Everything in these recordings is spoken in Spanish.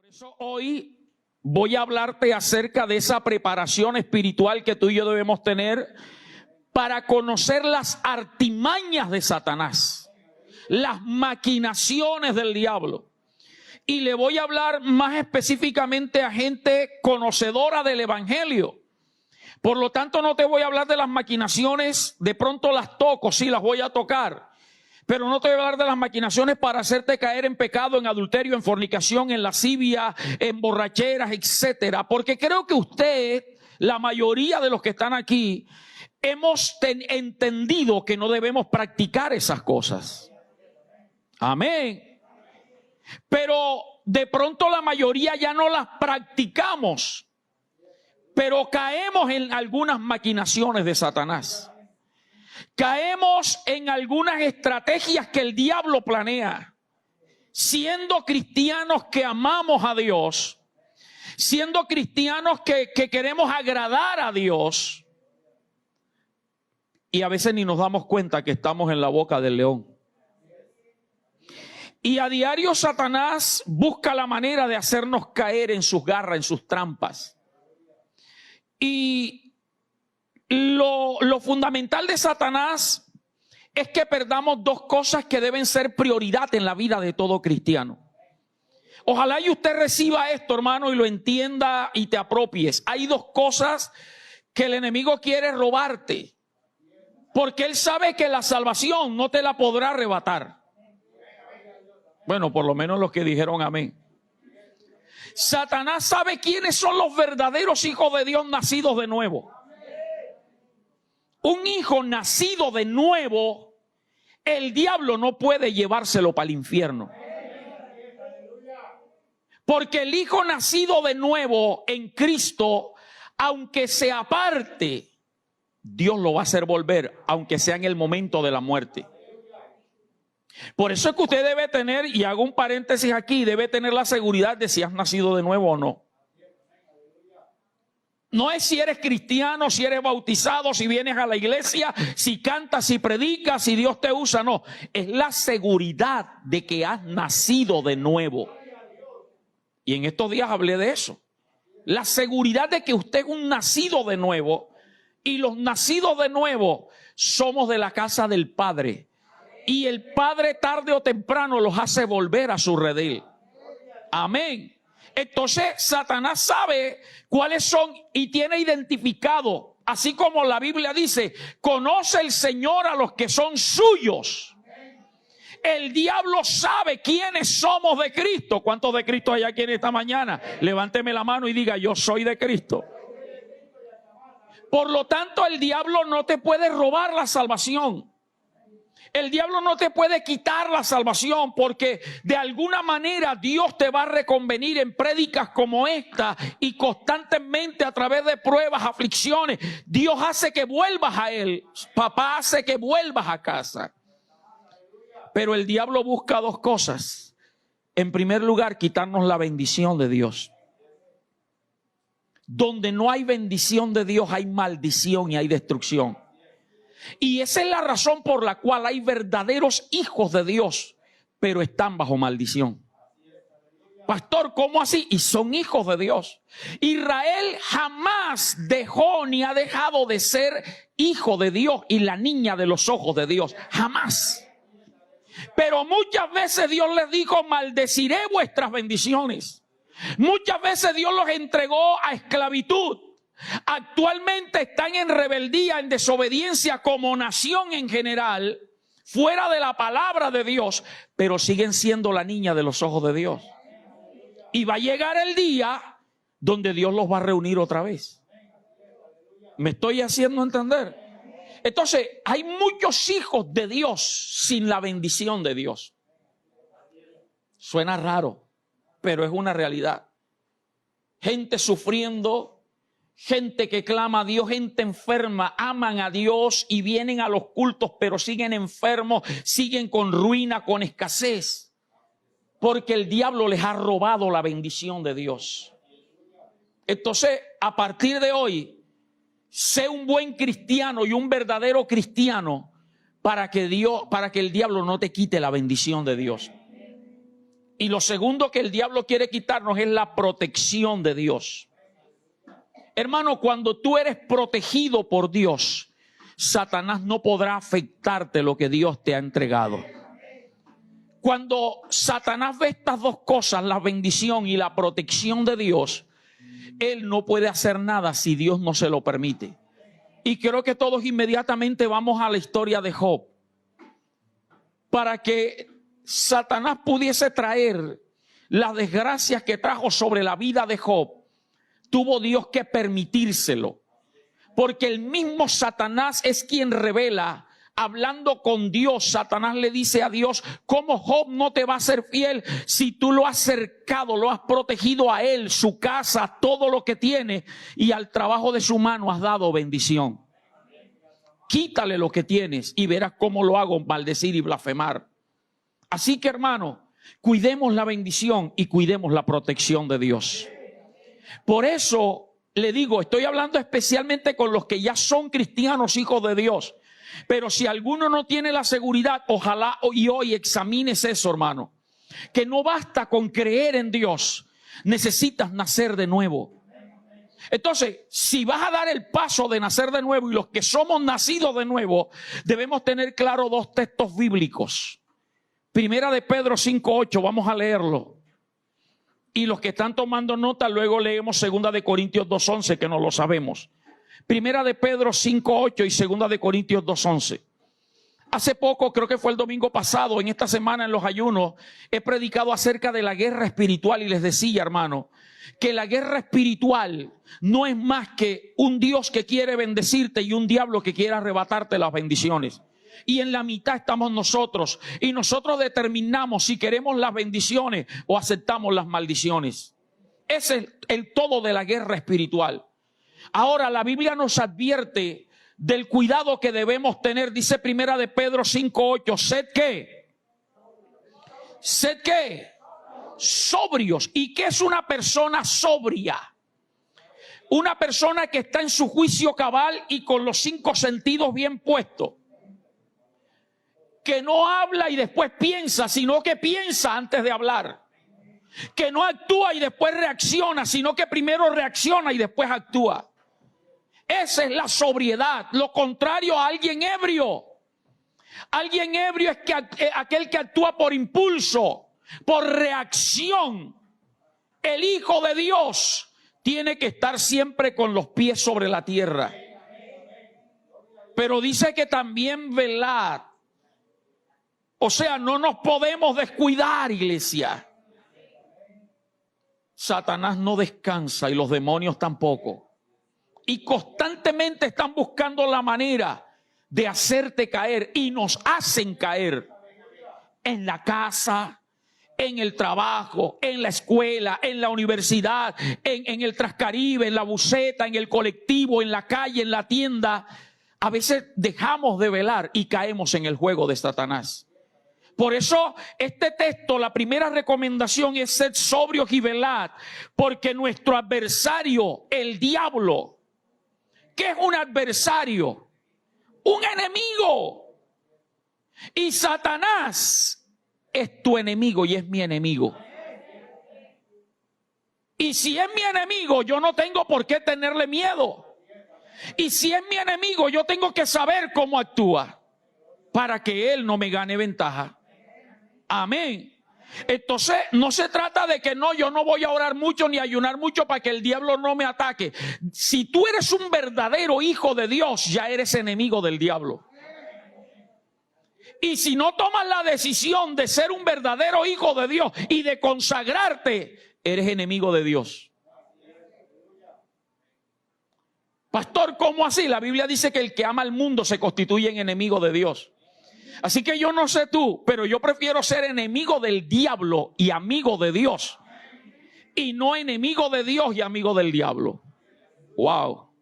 eso hoy voy a hablarte acerca de esa preparación espiritual que tú y yo debemos tener para conocer las artimañas de Satanás, las maquinaciones del diablo. Y le voy a hablar más específicamente a gente conocedora del evangelio. Por lo tanto, no te voy a hablar de las maquinaciones, de pronto las toco, sí las voy a tocar. Pero no te voy a hablar de las maquinaciones para hacerte caer en pecado, en adulterio, en fornicación, en lascivia, en borracheras, etcétera. Porque creo que usted, la mayoría de los que están aquí, hemos entendido que no debemos practicar esas cosas. Amén. Pero de pronto la mayoría ya no las practicamos, pero caemos en algunas maquinaciones de Satanás. Caemos en algunas estrategias que el diablo planea. Siendo cristianos que amamos a Dios, siendo cristianos que queremos agradar a Dios, y a veces ni nos damos cuenta que estamos en la boca del león. Y a diario Satanás busca la manera de hacernos caer en sus garras, en sus trampas. Y lo fundamental de Satanás es que perdamos dos cosas que deben ser prioridad en la vida de todo cristiano. Ojalá y usted reciba esto, hermano, y lo entienda y te apropies. Hay dos cosas que el enemigo quiere robarte, porque él sabe que la salvación no te la podrá arrebatar. Bueno, por lo menos los que dijeron amén. Satanás sabe quiénes son los verdaderos hijos de Dios nacidos de nuevo. Un hijo nacido de nuevo, el diablo no puede llevárselo para el infierno. Porque el hijo nacido de nuevo en Cristo, aunque se aparte, Dios lo va a hacer volver, aunque sea en el momento de la muerte. Por eso es que usted debe tener, y hago un paréntesis aquí, debe tener la seguridad de si has nacido de nuevo o no. No es si eres cristiano, si eres bautizado, si vienes a la iglesia, si cantas, si predicas, si Dios te usa, no. Es la seguridad de que has nacido de nuevo. Y en estos días hablé de eso. La seguridad de que usted es un nacido de nuevo, y los nacidos de nuevo somos de la casa del Padre. Y el Padre tarde o temprano los hace volver a su redil. Amén. Entonces Satanás sabe cuáles son y tiene identificado, así como la Biblia dice, conoce el Señor a los que son suyos. El diablo sabe quiénes somos de Cristo. ¿Cuántos de Cristo hay aquí en esta mañana? Levánteme la mano y diga, yo soy de Cristo. Por lo tanto, el diablo no te puede robar la salvación. El diablo no te puede quitar la salvación, porque de alguna manera Dios te va a reconvenir en prédicas como esta y constantemente a través de pruebas, aflicciones. Dios hace que vuelvas a Él. Papá hace que vuelvas a casa. Pero el diablo busca dos cosas. En primer lugar, quitarnos la bendición de Dios. Donde no hay bendición de Dios hay maldición y hay destrucción. Y esa es la razón por la cual hay verdaderos hijos de Dios, pero están bajo maldición. Pastor, ¿cómo así? Y son hijos de Dios. Israel jamás dejó ni ha dejado de ser hijo de Dios y la niña de los ojos de Dios. Jamás. Pero muchas veces Dios les dijo, maldeciré vuestras bendiciones. Muchas veces Dios los entregó a esclavitud. Actualmente están en rebeldía, en desobediencia como nación en general, fuera de la palabra de Dios, pero siguen siendo la niña de los ojos de Dios. Y va a llegar el día donde Dios los va a reunir otra vez. ¿Me estoy haciendo entender? Entonces, hay muchos hijos de Dios sin la bendición de Dios. Suena raro, pero es una realidad. Gente sufriendo, gente que clama a Dios, gente enferma, aman a Dios y vienen a los cultos, pero siguen enfermos, siguen con ruina, con escasez, porque el diablo les ha robado la bendición de Dios. Entonces, a partir de hoy, sé un buen cristiano y un verdadero cristiano para que el diablo no te quite la bendición de Dios. Y lo segundo que el diablo quiere quitarnos es la protección de Dios. Hermano, cuando tú eres protegido por Dios, Satanás no podrá afectarte lo que Dios te ha entregado. Cuando Satanás ve estas dos cosas, la bendición y la protección de Dios, él no puede hacer nada si Dios no se lo permite. Y creo que todos inmediatamente vamos a la historia de Job. Para que Satanás pudiese traer las desgracias que trajo sobre la vida de Job, tuvo Dios que permitírselo. Porque el mismo Satanás es quien revela. Hablando con Dios, Satanás le dice a Dios: ¿cómo Job no te va a ser fiel si tú lo has cercado, lo has protegido a él, su casa, todo lo que tiene, y al trabajo de su mano has dado bendición? Quítale lo que tienes y verás cómo lo hago maldecir y blasfemar. Así que, hermano, cuidemos la bendición y cuidemos la protección de Dios. Por eso le digo, estoy hablando especialmente con los que ya son cristianos, hijos de Dios. Pero si alguno no tiene la seguridad, ojalá hoy examines eso, hermano. Que no basta con creer en Dios, necesitas nacer de nuevo. Entonces, si vas a dar el paso de nacer de nuevo, y los que somos nacidos de nuevo, debemos tener claro dos textos bíblicos. Primera de Pedro 5:8, vamos a leerlo. Y los que están tomando nota, luego leemos segunda de Corintios 2:11, que no lo sabemos. Primera de Pedro 5:8 y segunda de Corintios 2:11. Hace poco, creo que fue el domingo pasado, en esta semana en los ayunos, he predicado acerca de la guerra espiritual y les decía, hermano, que la guerra espiritual no es más que un Dios que quiere bendecirte y un diablo que quiere arrebatarte las bendiciones. Y en la mitad estamos nosotros, y nosotros determinamos si queremos las bendiciones o aceptamos las maldiciones. Ese es el todo de la guerra espiritual. Ahora, la Biblia nos advierte del cuidado que debemos tener. Dice primera de Pedro 5:8, ¿sed qué? ¿Sed qué? Sobrios. ¿Y qué es una persona sobria? Una persona que está en su juicio cabal y con los 5 sentidos bien puestos. Que no habla y después piensa, sino que piensa antes de hablar. Que no actúa y después reacciona, sino que primero reacciona y después actúa. Esa es la sobriedad. Lo contrario a alguien ebrio. Alguien ebrio es aquel que actúa por impulso, por reacción. El Hijo de Dios tiene que estar siempre con los pies sobre la tierra. Pero dice que también velad. O sea, no nos podemos descuidar, iglesia. Satanás no descansa y los demonios tampoco. Y constantemente están buscando la manera de hacerte caer, y nos hacen caer en la casa, en el trabajo, en la escuela, en la universidad, en el Transcaribe, en la buseta, en el colectivo, en la calle, en la tienda. A veces dejamos de velar y caemos en el juego de Satanás. Por eso este texto, la primera recomendación es ser sobrios y velad, porque nuestro adversario, el diablo, ¿qué es un adversario? Un enemigo. Y Satanás es tu enemigo y es mi enemigo. Y si es mi enemigo, yo no tengo por qué tenerle miedo. Y si es mi enemigo, yo tengo que saber cómo actúa para que él no me gane ventaja. Amén. Entonces no se trata de que yo no voy a orar mucho ni ayunar mucho para que el diablo no me ataque. Si tú eres un verdadero hijo de Dios, ya eres enemigo del diablo. Y si no tomas la decisión de ser un verdadero hijo de Dios y de consagrarte, eres enemigo de Dios. Pastor, ¿cómo así? La Biblia dice que el que ama al mundo se constituye en enemigo de Dios. Así que yo no sé tú, pero yo prefiero ser enemigo del diablo y amigo de Dios, y no enemigo de Dios y amigo del diablo. Wow.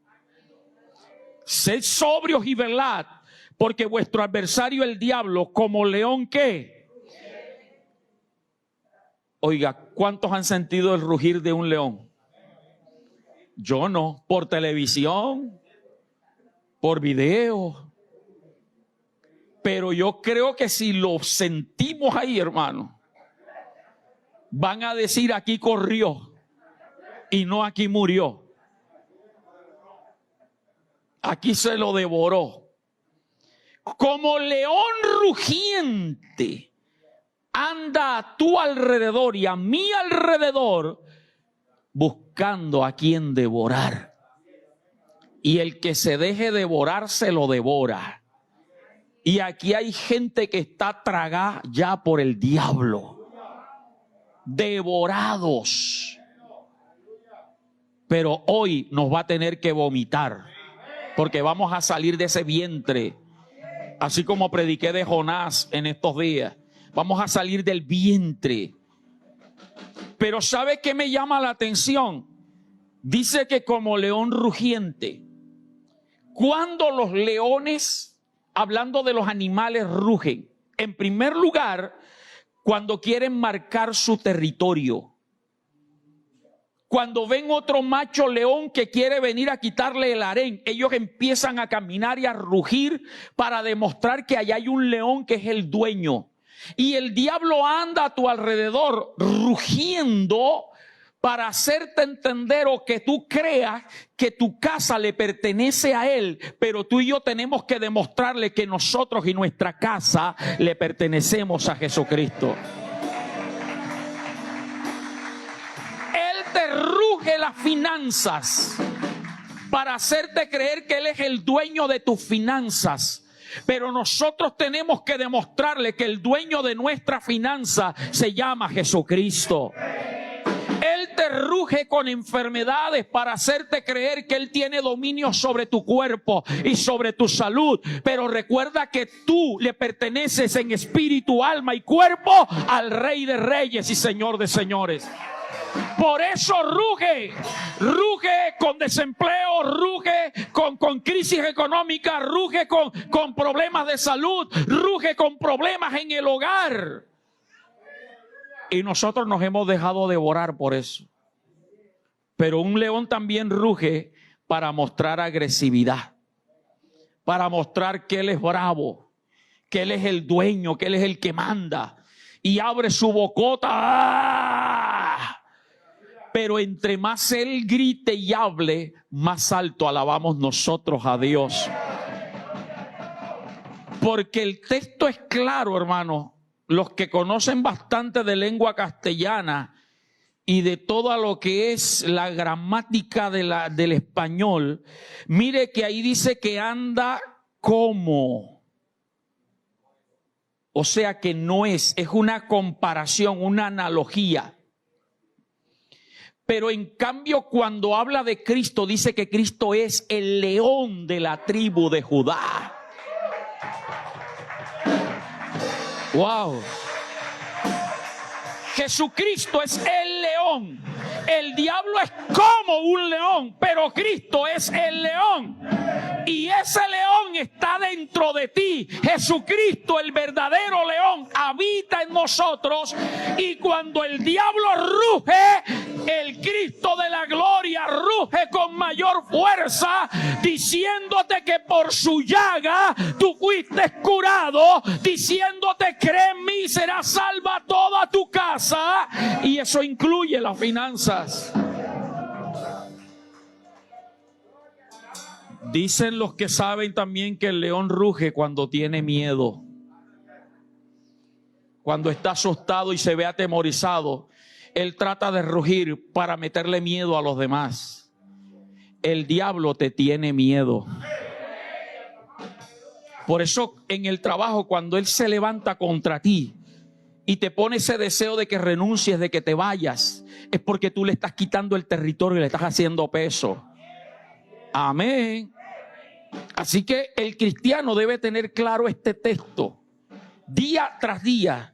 Sed sobrios y velad, porque vuestro adversario el diablo, como león, ¿qué? Oiga, ¿cuántos han sentido el rugir de un león? Yo no. Por televisión, por video. Pero yo creo que si lo sentimos ahí, hermano, van a decir aquí corrió y no aquí murió. Aquí se lo devoró. Como león rugiente anda a tu alrededor y a mi alrededor buscando a quien devorar. Y el que se deje devorar se lo devora. Y aquí hay gente que está tragada ya por el diablo. Devorados. Pero hoy nos va a tener que vomitar. Porque vamos a salir de ese vientre. Así como prediqué de Jonás en estos días. Vamos a salir del vientre. Pero ¿sabe qué me llama la atención? Dice que como león rugiente. Cuando los leones, hablando de los animales, rugen, en primer lugar, cuando quieren marcar su territorio. Cuando ven otro macho león que quiere venir a quitarle el harén, ellos empiezan a caminar y a rugir para demostrar que allá hay un león que es el dueño. Y el diablo anda a tu alrededor rugiendo para hacerte entender o que tú creas que tu casa le pertenece a él, pero tú y yo tenemos que demostrarle que nosotros y nuestra casa le pertenecemos a Jesucristo. Él te ruge las finanzas para hacerte creer que él es el dueño de tus finanzas. Pero nosotros tenemos que demostrarle que el dueño de nuestra finanza se llama Jesucristo. Él te ruge con enfermedades para hacerte creer que Él tiene dominio sobre tu cuerpo y sobre tu salud. Pero recuerda que tú le perteneces en espíritu, alma y cuerpo al Rey de Reyes y Señor de Señores. Por eso ruge con desempleo, ruge con crisis económica, ruge con problemas de salud, ruge con problemas en el hogar. Y nosotros nos hemos dejado devorar por eso. Pero un león también ruge para mostrar agresividad, para mostrar que él es bravo, que él es el dueño, que él es el que manda. Y abre su bocota. ¡Ah! Pero entre más él grite y hable, más alto alabamos nosotros a Dios. Porque el texto es claro, hermano. Los que conocen bastante de lengua castellana y de todo lo que es la gramática del español, mire que ahí dice que anda como. O sea que no es una comparación, una analogía. Pero en cambio cuando habla de Cristo, dice que Cristo es el león de la tribu de Judá. Wow. Jesucristo es el león. El diablo es como un león, pero Cristo es el león. Y ese león está dentro de ti. Jesucristo, el verdadero león, habita en nosotros. Y cuando el diablo ruge, el Cristo de la gloria ruge con mayor fuerza, diciéndote que por su llaga tú fuiste curado, diciéndote cree en mí, será salva toda tu casa. Y eso incluye las finanzas. Dicen los que saben también que el león ruge cuando tiene miedo. Cuando está asustado y se ve atemorizado, él trata de rugir para meterle miedo a los demás. El diablo te tiene miedo. Por eso en el trabajo, cuando él se levanta contra ti y te pone ese deseo de que renuncies, de que te vayas, es porque tú le estás quitando el territorio y le estás haciendo peso. Amén. Así que el cristiano debe tener claro este texto. Día tras día,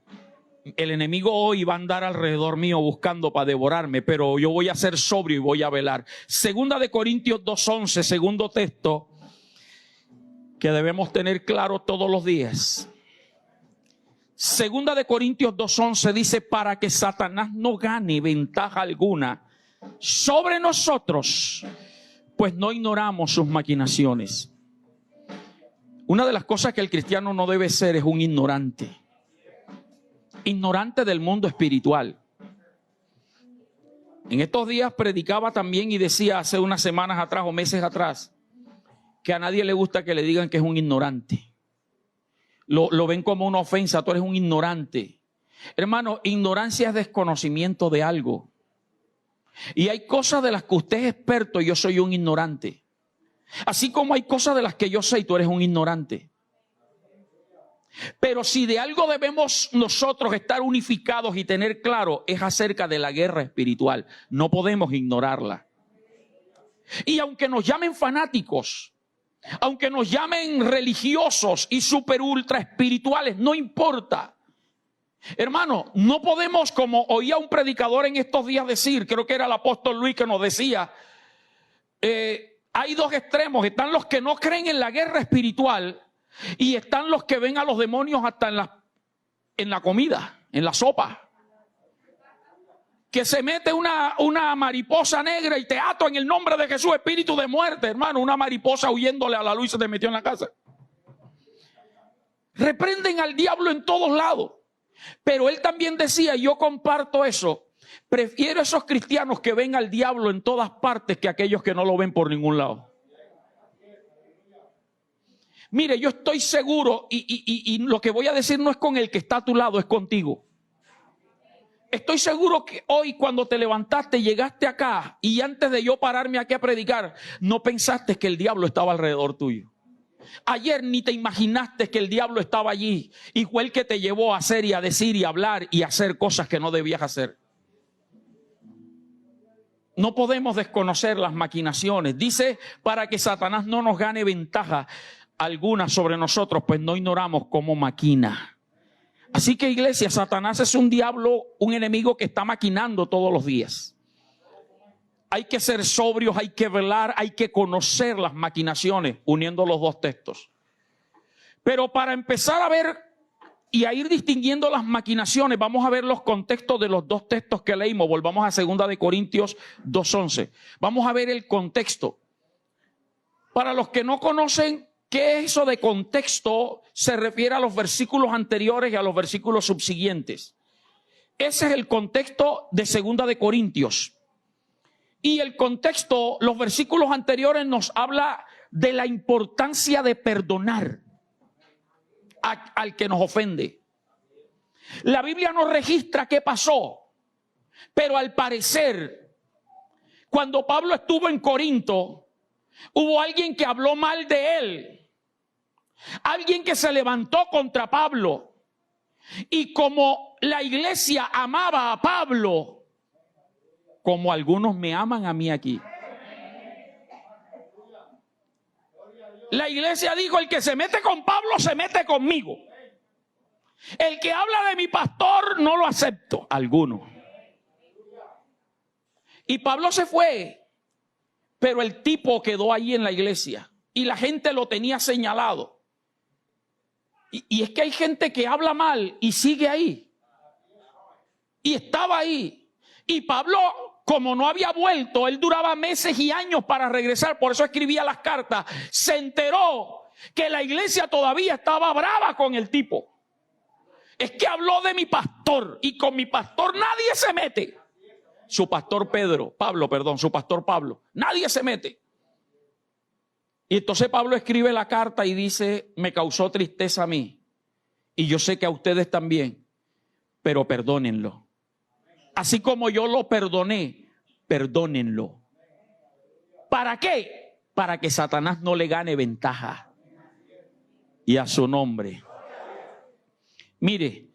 el enemigo hoy va a andar alrededor mío buscando para devorarme, pero yo voy a ser sobrio y voy a velar. Segunda de Corintios 2:11, segundo texto que debemos tener claro todos los días. Segunda de Corintios 2:11 dice: para que Satanás no gane ventaja alguna sobre nosotros, pues no ignoramos sus maquinaciones. Una de las cosas que el cristiano no debe ser es un ignorante. Ignorante del mundo espiritual. En estos días predicaba también y decía hace unas semanas atrás o meses atrás que a nadie le gusta que le digan que es un ignorante. Lo ven como una ofensa, tú eres un ignorante. Hermano, ignorancia es desconocimiento de algo. Y hay cosas de las que usted es experto y yo soy un ignorante. Así como hay cosas de las que yo sé y tú eres un ignorante. Pero si de algo debemos nosotros estar unificados y tener claro, es acerca de la guerra espiritual. No podemos ignorarla. Y aunque nos llamen fanáticos, aunque nos llamen religiosos y super ultra espirituales, no importa. Hermano, no podemos, como oía un predicador en estos días decir, creo que era el apóstol Luis que nos decía, hay dos extremos, están los que no creen en la guerra espiritual y están los que ven a los demonios hasta en la comida, en la sopa. Que se mete una mariposa negra y te ato en el nombre de Jesús, espíritu de muerte, hermano, una mariposa huyéndole a la luz y se te metió en la casa. Reprenden al diablo en todos lados. Pero él también decía, yo comparto eso, prefiero esos cristianos que ven al diablo en todas partes que aquellos que no lo ven por ningún lado. Mire, yo estoy seguro y lo que voy a decir no es con el que está a tu lado, es contigo. Estoy seguro que hoy cuando te levantaste, llegaste acá y antes de yo pararme aquí a predicar, no pensaste que el diablo estaba alrededor tuyo. Ayer ni te imaginaste que el diablo estaba allí y fue el que te llevó a hacer y a decir y a hablar y a hacer cosas que no debías hacer. No podemos desconocer las maquinaciones. Dice, para que Satanás no nos gane ventaja alguna sobre nosotros, pues no ignoramos cómo maquina. Así que, iglesia, Satanás es un diablo, un enemigo que está maquinando todos los días. Hay que ser sobrios, hay que velar, hay que conocer las maquinaciones, uniendo los dos textos. Pero para empezar a ver y a ir distinguiendo las maquinaciones, vamos a ver los contextos de los dos textos que leímos. Volvamos a 2 de Corintios 2:11. Vamos a ver el contexto. Para los que no conocen qué es eso de contexto, se refiere a los versículos anteriores y a los versículos subsiguientes. Ese es el contexto de 2 de Corintios. Y el contexto, los versículos anteriores nos habla de la importancia de perdonar al que nos ofende. La Biblia no registra qué pasó, pero al parecer, cuando Pablo estuvo en Corinto, hubo alguien que habló mal de él, alguien que se levantó contra Pablo, y como la iglesia amaba a Pablo, como algunos me aman a mí aquí, la iglesia dijo, el que se mete con Pablo se mete conmigo. El que habla de mi pastor no lo acepto. Algunos. Y Pablo se fue, pero el tipo quedó ahí en la iglesia y la gente lo tenía señalado. Y es que hay gente que habla mal y sigue ahí. Y estaba ahí. Y Pablo, como no había vuelto, él duraba meses y años para regresar, por eso escribía las cartas. Se enteró que la iglesia todavía estaba brava con el tipo. Es que habló de mi pastor y con mi pastor nadie se mete. Su pastor su pastor Pablo, nadie se mete. Y entonces Pablo escribe la carta y dice, me causó tristeza a mí y yo sé que a ustedes también, pero perdónenlo. Así como yo lo perdoné, perdónenlo. ¿Para qué? Para que Satanás no le gane ventaja. Y a su nombre. Mire,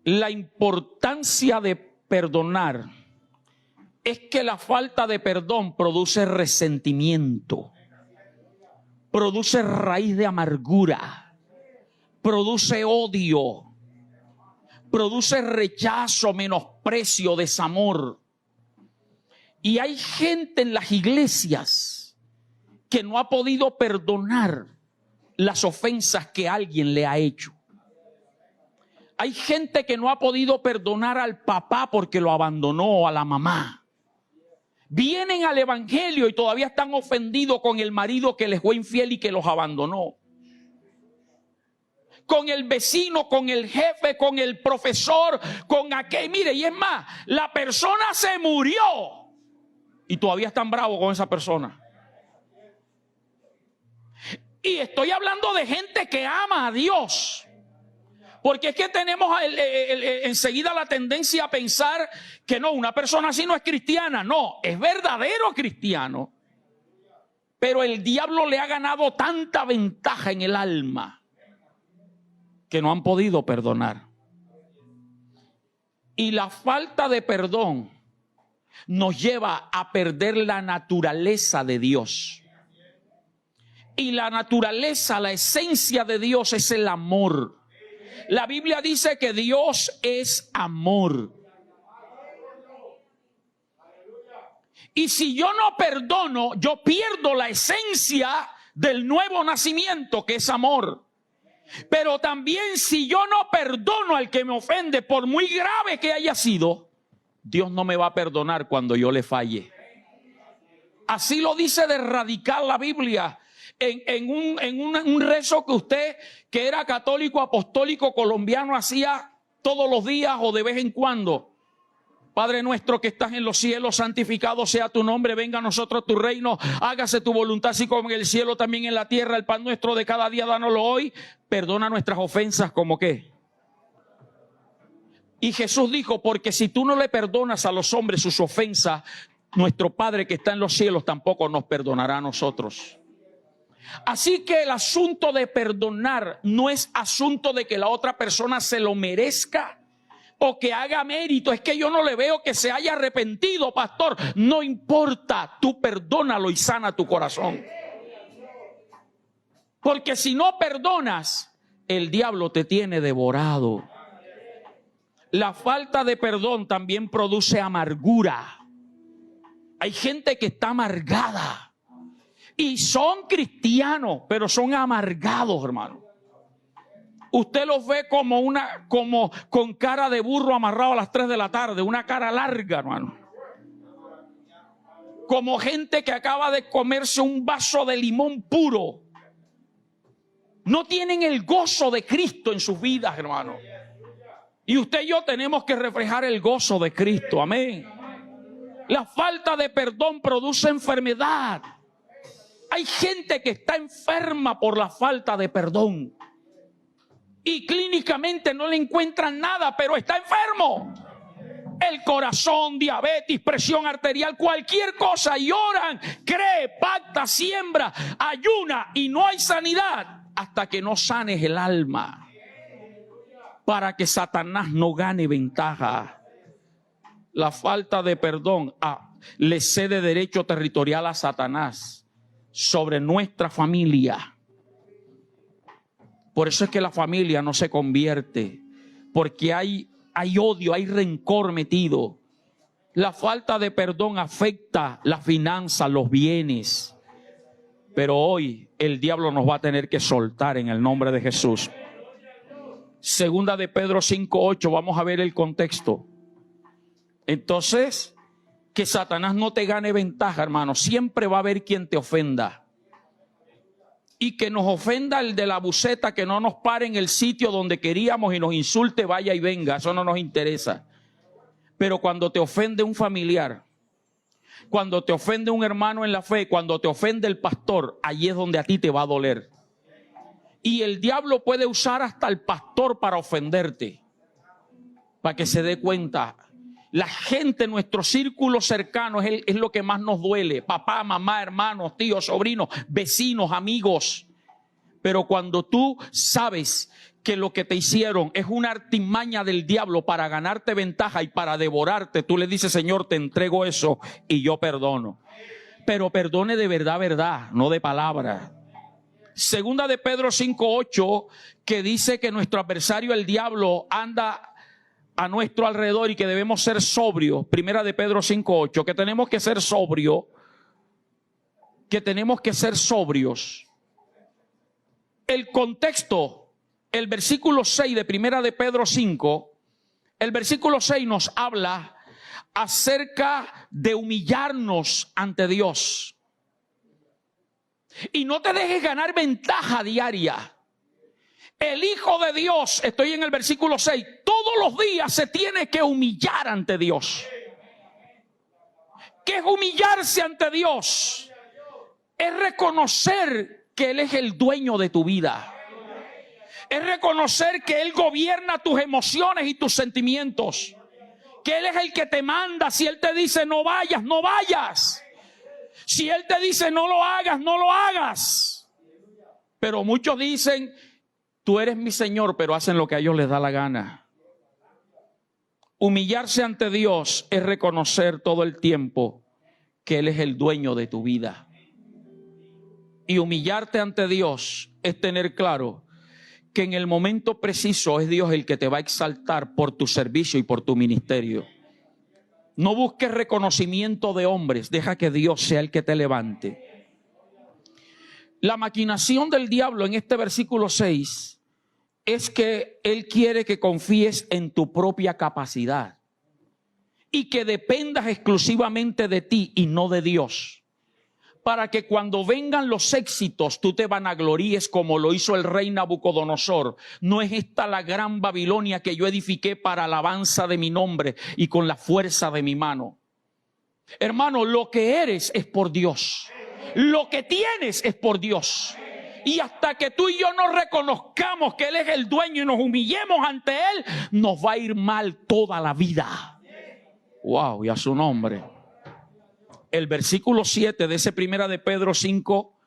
la importancia de perdonar es que la falta de perdón produce resentimiento, produce raíz de amargura, produce odio, produce rechazo, menosprecio, desamor. Y hay gente en las iglesias que no ha podido perdonar las ofensas que alguien le ha hecho. Hay gente que no ha podido perdonar al papá porque lo abandonó, o a la mamá. Vienen al evangelio y todavía están ofendidos con el marido que les fue infiel y que los abandonó. con el vecino, con el jefe, con el profesor, con aquel. Mire, y es más, la persona se murió y todavía están bravos con esa persona. Y estoy hablando de gente que ama a Dios. Porque es que tenemos enseguida la tendencia a pensar que no, una persona así no es cristiana. No, es verdadero cristiano. Pero el diablo le ha ganado tanta ventaja en el alma que no han podido perdonar. Y la falta de perdón nos lleva a perder la naturaleza de Dios. Y la naturaleza, la esencia de Dios es el amor. La Biblia dice que Dios es amor. Y si yo no perdono, yo pierdo la esencia del nuevo nacimiento, que es amor. Pero también si yo no perdono al que me ofende, por muy grave que haya sido, Dios no me va a perdonar cuando yo le falle. Así lo dice de radical la Biblia. En un rezo que usted, que era católico apostólico colombiano, hacía todos los días o de vez en cuando. Padre nuestro que estás en los cielos, santificado sea tu nombre, venga a nosotros tu reino, hágase tu voluntad así como en el cielo, también en la tierra. El pan nuestro de cada día, dánoslo hoy. Perdona nuestras ofensas, ¿como qué? Y Jesús dijo, porque si tú no le perdonas a los hombres sus ofensas, nuestro Padre que está en los cielos tampoco nos perdonará a nosotros. Así que el asunto de perdonar no es asunto de que la otra persona se lo merezca o que haga mérito. Es que yo no le veo que se haya arrepentido, pastor. No importa, tú perdónalo y sana tu corazón. Porque si no perdonas, el diablo te tiene devorado. La falta de perdón también produce amargura. Hay gente que está amargada. Y son cristianos, pero son amargados, hermano. Usted los ve como con cara de burro amarrado a las 3 de la tarde, una cara larga, hermano. Como gente que acaba de comerse un vaso de limón puro. No tienen el gozo de Cristo en sus vidas, hermano. Y usted y yo tenemos que reflejar el gozo de Cristo, amén. La falta de perdón produce enfermedad. Hay gente que está enferma por la falta de perdón. Y clínicamente no le encuentran nada, pero está enfermo. El corazón, diabetes, presión arterial, cualquier cosa. Y oran, cree, pacta, siembra, ayuna y no hay sanidad hasta que no sanes el alma. Para que Satanás no gane ventaja. La falta de perdón le cede derecho territorial a Satanás sobre nuestra familia. Por eso es que la familia no se convierte, porque hay odio, hay rencor metido. La falta de perdón afecta la finanza, los bienes. Pero hoy el diablo nos va a tener que soltar en el nombre de Jesús. Segunda de Pedro 5:8, vamos a ver el contexto. Entonces, que Satanás no te gane ventaja, hermano. Siempre va a haber quien te ofenda. Y que nos ofenda el de la buceta, que no nos pare en el sitio donde queríamos y nos insulte, vaya y venga. Eso no nos interesa. Pero cuando te ofende un familiar, cuando te ofende un hermano en la fe, cuando te ofende el pastor, allí es donde a ti te va a doler. Y el diablo puede usar hasta el pastor para ofenderte, para que se dé cuenta. La gente, nuestro círculo cercano es lo que más nos duele. Papá, mamá, hermanos, tíos, sobrinos, vecinos, amigos. Pero cuando tú sabes que lo que te hicieron es una artimaña del diablo para ganarte ventaja y para devorarte, tú le dices, Señor, te entrego eso y yo perdono. Pero perdone de verdad, verdad, no de palabra. Segunda de Pedro 5:8, que dice que nuestro adversario, el diablo, anda a nuestro alrededor y que debemos ser sobrios. Primera de Pedro 5:8, que tenemos que ser sobrios, que tenemos que ser sobrios. El contexto, el versículo 6 de Primera de Pedro 5, el versículo 6 nos habla acerca de humillarnos ante Dios. Y no te dejes ganar ventaja diaria. El Hijo de Dios, estoy en el versículo 6, todos los días se tiene que humillar ante Dios. ¿Qué es humillarse ante Dios? Es reconocer que Él es el dueño de tu vida. Es reconocer que Él gobierna tus emociones y tus sentimientos. Que Él es el que te manda. Si Él te dice no vayas, no vayas. Si Él te dice no lo hagas, no lo hagas. Pero muchos dicen, tú eres mi Señor, pero hacen lo que a ellos les da la gana. Humillarse ante Dios es reconocer todo el tiempo que Él es el dueño de tu vida. Y humillarte ante Dios es tener claro que en el momento preciso es Dios el que te va a exaltar por tu servicio y por tu ministerio. No busques reconocimiento de hombres, deja que Dios sea el que te levante. La maquinación del diablo en este versículo 6 es que Él quiere que confíes en tu propia capacidad y que dependas exclusivamente de ti y no de Dios, para que cuando vengan los éxitos tú te vanagloríes como lo hizo el rey Nabucodonosor. No es esta la gran Babilonia que yo edifiqué para alabanza de mi nombre y con la fuerza de mi mano. Hermano, lo que eres es por Dios. Lo que tienes es por Dios. Y hasta que tú y yo no reconozcamos que Él es el dueño y nos humillemos ante Él, nos va a ir mal toda la vida. Wow, y a su nombre. El versículo 7 de ese primera de Pedro 5,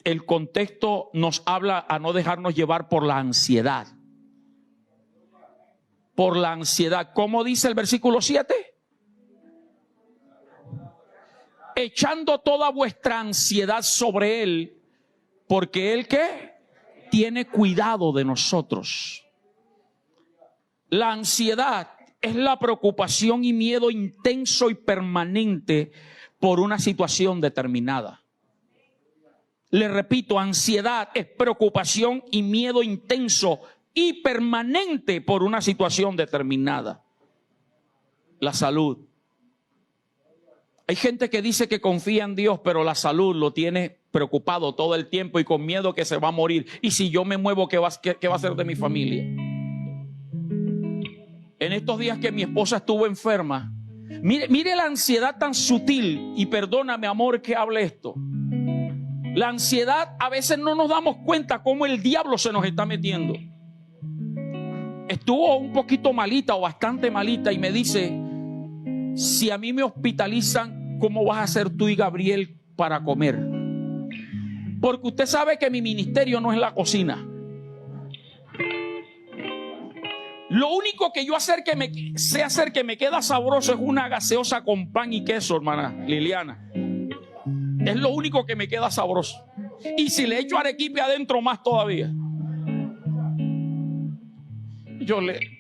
el contexto nos habla a no dejarnos llevar por la ansiedad. Por la ansiedad. ¿Cómo dice el versículo 7? Echando toda vuestra ansiedad sobre Él, porque Él ¿qué? Tiene cuidado de nosotros. La ansiedad es la preocupación y miedo intenso y permanente por una situación determinada. Le repito, ansiedad es preocupación y miedo intenso y permanente por una situación determinada. La salud. Hay gente que dice que confía en Dios, pero la salud lo tiene preocupado todo el tiempo y con miedo que se va a morir. Y si yo me muevo, ¿qué va a ser de mi familia? En estos días que mi esposa estuvo enferma, mire la ansiedad tan sutil, y perdóname, amor, que hable esto. La ansiedad, a veces no nos damos cuenta cómo el diablo se nos está metiendo. Estuvo un poquito malita o bastante malita y me dice, si a mí me hospitalizan, ¿cómo vas a hacer tú y Gabriel para comer? Porque usted sabe que mi ministerio no es la cocina. Lo único que yo sé hacer que me queda sabroso es una gaseosa con pan y queso, hermana Liliana. Es lo único que me queda sabroso. Y si le echo arequipe adentro, más todavía.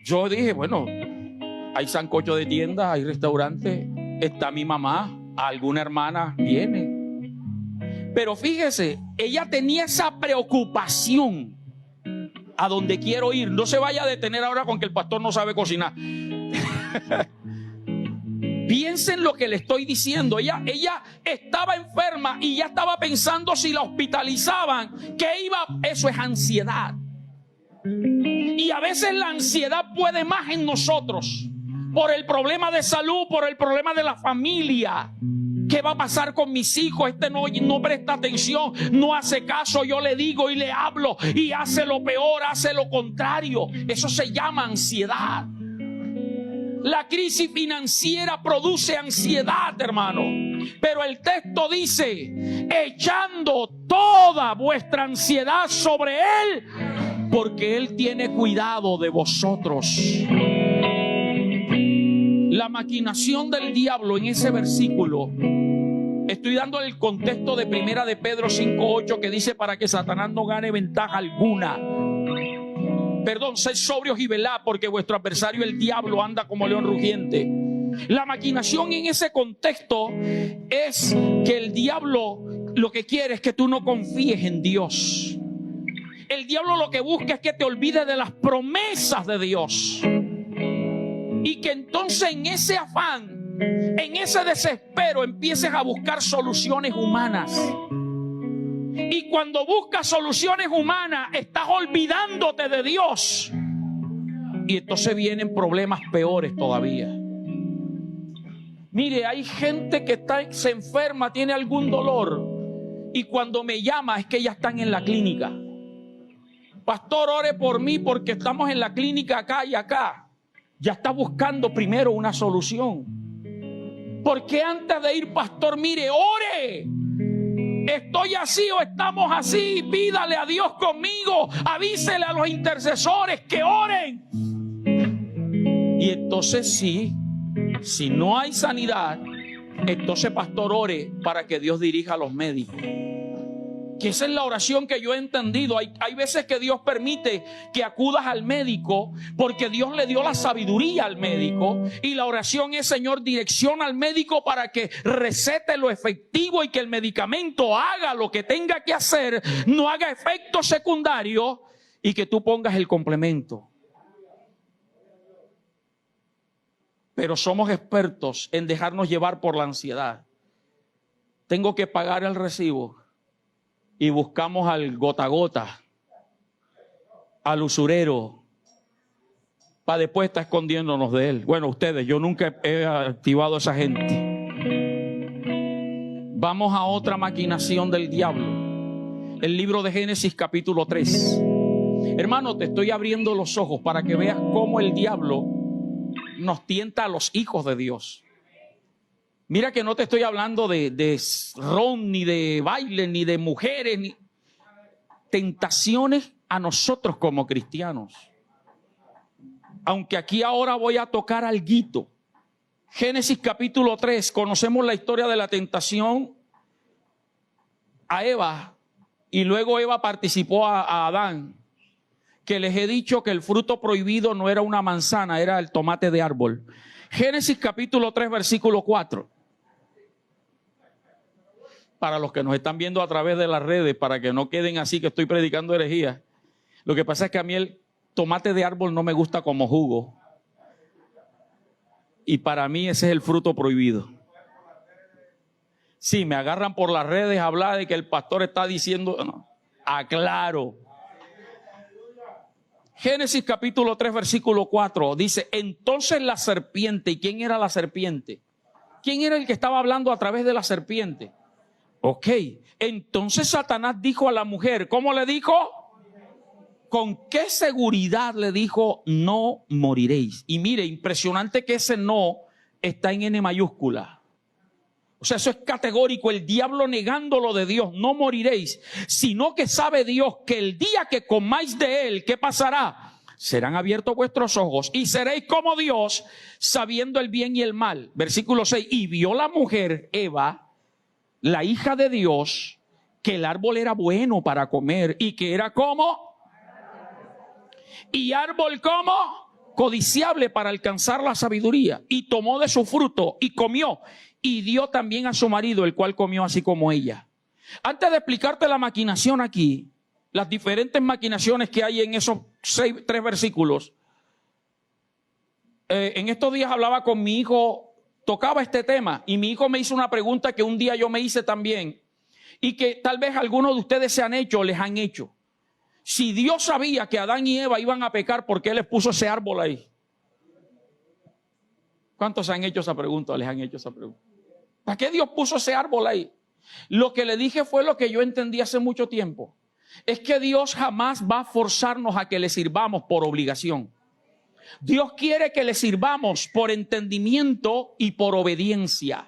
Yo dije, bueno, hay sancocho de tienda, hay restaurante, está mi mamá, alguna hermana viene. Pero fíjese, ella tenía esa preocupación. A donde quiero ir, no se vaya a detener ahora con que el pastor no sabe cocinar. Piensen lo que le estoy diciendo. Ella estaba enferma y ya estaba pensando si la hospitalizaban, eso es ansiedad. Y a veces la ansiedad puede más en nosotros por el problema de salud, por el problema de la familia. ¿Qué va a pasar con mis hijos? Este no presta atención, no hace caso, yo le digo y le hablo y hace lo peor, hace lo contrario. Eso se llama ansiedad. La crisis financiera produce ansiedad, hermano. Pero el texto dice, echando toda vuestra ansiedad sobre Él, porque Él tiene cuidado de vosotros. La maquinación del diablo en ese versículo, estoy dando el contexto de primera de Pedro 5:8, que dice para que Satanás no gane ventaja alguna. Perdón, sed sobrios y velad, porque vuestro adversario el diablo anda como león rugiente. La maquinación en ese contexto es que el diablo lo que quiere es que tú no confíes en Dios. El diablo lo que busca es que te olvides de las promesas de Dios. Y que entonces en ese afán, en ese desespero, empieces a buscar soluciones humanas. Y cuando buscas soluciones humanas, estás olvidándote de Dios. Y entonces vienen problemas peores todavía. Mire, hay gente que se enferma, tiene algún dolor, y cuando me llama es que ya están en la clínica. Pastor, ore por mí porque estamos en la clínica acá y acá. Ya está buscando primero una solución. Porque antes de ir, pastor, mire, ore. Estoy así o estamos así. Pídale a Dios conmigo. Avísele a los intercesores que oren. Y entonces sí, si no hay sanidad, entonces, pastor, ore para que Dios dirija a los médicos. Que esa es la oración que yo he entendido. Hay veces que Dios permite que acudas al médico porque Dios le dio la sabiduría al médico. Y la oración es: Señor, direcciona al médico para que recete lo efectivo y que el medicamento haga lo que tenga que hacer, no haga efectos secundarios, y que tú pongas el complemento. Pero somos expertos en dejarnos llevar por la ansiedad. Tengo que pagar el recibo. Y buscamos al gota a gota, al usurero, para después estar escondiéndonos de él. Bueno, ustedes, yo nunca he activado a esa gente. Vamos a otra maquinación del diablo. El libro de Génesis capítulo 3. Hermano, te estoy abriendo los ojos para que veas cómo el diablo nos tienta a los hijos de Dios. Mira que no te estoy hablando de ron, ni de baile, ni de mujeres, ni tentaciones a nosotros como cristianos. Aunque aquí ahora voy a tocar alguito. Génesis capítulo 3, conocemos la historia de la tentación a Eva, y luego Eva participó a Adán, que les he dicho que el fruto prohibido no era una manzana, era el tomate de árbol. Génesis capítulo 3, versículo 4. Para los que nos están viendo a través de las redes, para que no queden así que estoy predicando herejía. Lo que pasa es que a mí el tomate de árbol no me gusta como jugo. Y para mí ese es el fruto prohibido. Sí, me agarran por las redes a hablar de que el pastor está diciendo, no, aclaro. Génesis capítulo 3, versículo 4 dice: entonces la serpiente. ¿Y quién era la serpiente? ¿Quién era el que estaba hablando a través de la serpiente? Ok, entonces Satanás dijo a la mujer, ¿cómo le dijo? ¿Con qué seguridad le dijo? No moriréis. Y mire, impresionante que ese no está en N mayúscula. O sea, eso es categórico, el diablo negándolo de Dios, no moriréis, sino que sabe Dios que el día que comáis de él, ¿qué pasará? Serán abiertos vuestros ojos y seréis como Dios, sabiendo el bien y el mal. Versículo 6, y vio la mujer, Eva, la hija de Dios, que el árbol era bueno para comer y que era como, y árbol como, codiciable para alcanzar la sabiduría. Y tomó de su fruto y comió, y dio también a su marido, el cual comió así como ella. Antes de explicarte la maquinación aquí, las diferentes maquinaciones que hay en esos 3 versículos, en estos días hablaba con mi hijo, tocaba este tema, y mi hijo me hizo una pregunta que un día yo me hice también, y que tal vez algunos de ustedes se han hecho o les han hecho. Si Dios sabía que Adán y Eva iban a pecar, ¿por qué les puso ese árbol ahí? ¿Cuántos se han hecho esa pregunta o les han hecho esa pregunta? ¿Para qué Dios puso ese árbol ahí? Lo que le dije fue lo que yo entendí hace mucho tiempo. Es que Dios jamás va a forzarnos a que le sirvamos por obligación. Dios quiere que le sirvamos por entendimiento y por obediencia.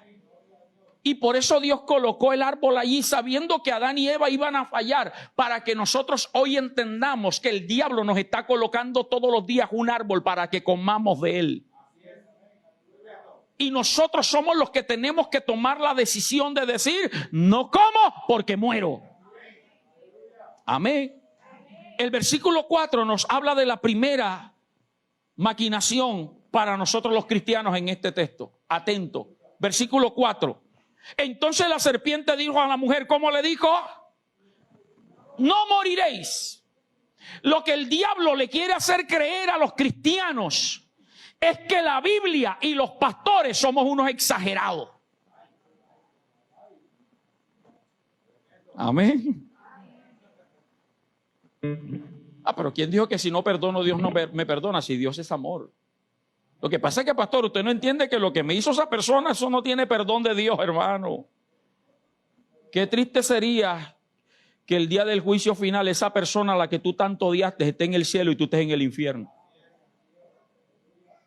Y por eso Dios colocó el árbol allí, sabiendo que Adán y Eva iban a fallar, para que nosotros hoy entendamos que el diablo nos está colocando todos los días un árbol para que comamos de él. Y nosotros somos los que tenemos que tomar la decisión de decir, no como porque muero. Amén. El versículo 4 nos habla de la primera maquinación para nosotros los cristianos en este texto. Atento. Versículo 4. Entonces la serpiente dijo a la mujer, ¿cómo le dijo? No moriréis. Lo que el diablo le quiere hacer creer a los cristianos es que la Biblia y los pastores somos unos exagerados. Amén. Pero ¿quién dijo que si no perdono, Dios no me perdona? Si Dios es amor. Lo que pasa es que, pastor, usted no entiende que lo que me hizo esa persona, eso no tiene perdón de Dios, hermano. Qué triste sería que el día del juicio final esa persona a la que tú tanto odiaste esté en el cielo y tú estés en el infierno.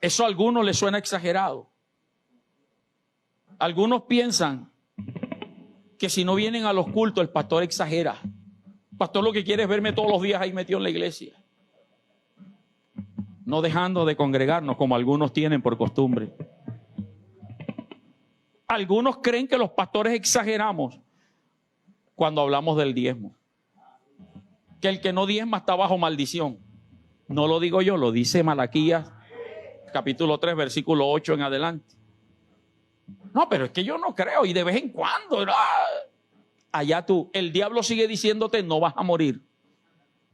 Eso a algunos les suena exagerado. Algunos piensan que si no vienen a los cultos el pastor exagera. El pastor lo que quiere es verme todos los días ahí metido en la iglesia, no dejando de congregarnos como algunos tienen por costumbre. Algunos creen que los pastores exageramos cuando hablamos del diezmo, que el que no diezma está bajo maldición. No lo digo yo, lo dice Malaquías capítulo 3 versículo 8 en adelante. No, pero es que yo no creo, y de vez en cuando, allá tú, el diablo sigue diciéndote no vas a morir.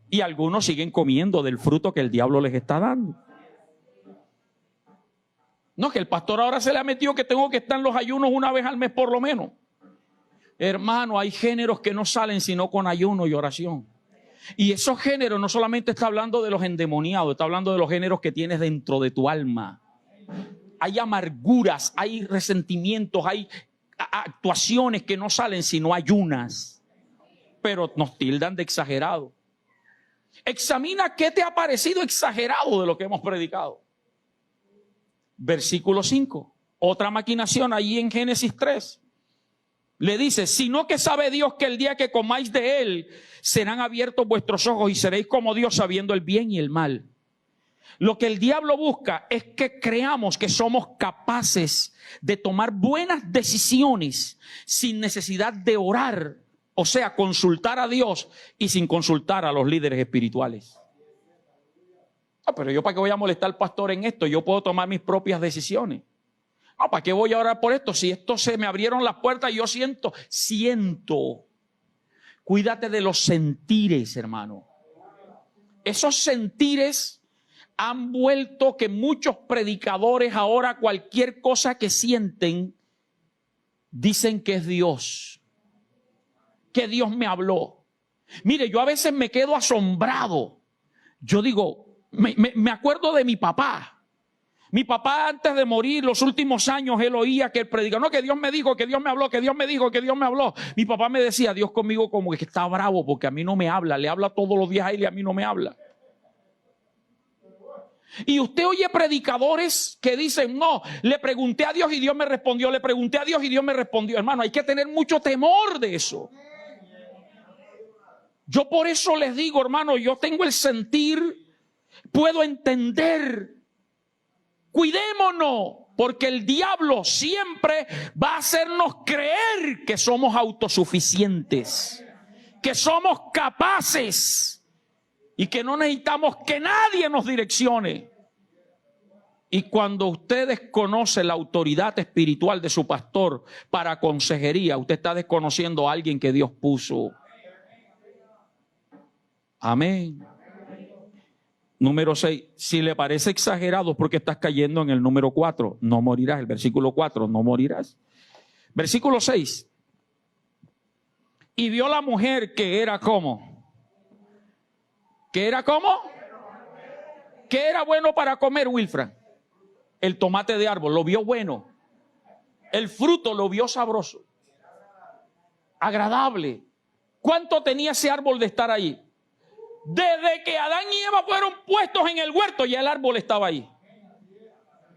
Y algunos siguen comiendo del fruto que el diablo les está dando. No, que el pastor ahora se le ha metido que tengo que estar en los ayunos una vez al mes por lo menos. Hermano, hay géneros que no salen sino con ayuno y oración. Y esos géneros no solamente está hablando de los endemoniados, está hablando de los géneros que tienes dentro de tu alma. Hay amarguras, hay resentimientos, hay actuaciones que no salen sino ayunas. Pero nos tildan de exagerado. Examina qué te ha parecido exagerado de lo que hemos predicado. Versículo 5. Otra maquinación allí en Génesis 3. Le dice, sino que sabe Dios que el día que comáis de él, serán abiertos vuestros ojos y seréis como Dios sabiendo el bien y el mal. Lo que el diablo busca es que creamos que somos capaces de tomar buenas decisiones sin necesidad de orar. O sea, consultar a Dios y sin consultar a los líderes espirituales. Pero yo para qué voy a molestar al pastor en esto, yo puedo tomar mis propias decisiones. ¿Para qué voy a orar por esto? Si esto se me abrieron las puertas y yo siento. Cuídate de los sentires, hermano. Esos sentires han vuelto que muchos predicadores ahora cualquier cosa que sienten dicen que es Dios. Que Dios me habló. Mire, yo a veces me quedo asombrado. Yo digo, me acuerdo de mi papá. Mi papá antes de morir, los últimos años, él oía que él predicaba. No, que Dios me dijo, que Dios me habló, que Dios me dijo, que Dios me habló. Mi papá me decía, Dios conmigo como que está bravo porque a mí no me habla. Le habla todos los días a él y a mí no me habla. Y usted oye predicadores que dicen, no, le pregunté a Dios y Dios me respondió. Le pregunté a Dios y Dios me respondió. Hermano, hay que tener mucho temor de eso. Yo por eso les digo, hermano, yo tengo el sentir, puedo entender. Cuidémonos, porque el diablo siempre va a hacernos creer que somos autosuficientes, que somos capaces y que no necesitamos que nadie nos direccione. Y cuando usted desconoce la autoridad espiritual de su pastor para consejería, usted está desconociendo a alguien que Dios puso. Amén. Número 6, si le parece exagerado porque estás cayendo en el número 4, no morirás. El versículo 4, no morirás. Versículo 6. Y vio la mujer que era como. ¿Qué era como? ¿Qué era bueno para comer, Wilfran? El tomate de árbol, lo vio bueno. El fruto lo vio sabroso. Agradable. ¿Cuánto tenía ese árbol de estar ahí? Desde que Adán y Eva fueron puestos en el huerto, ya el árbol estaba ahí.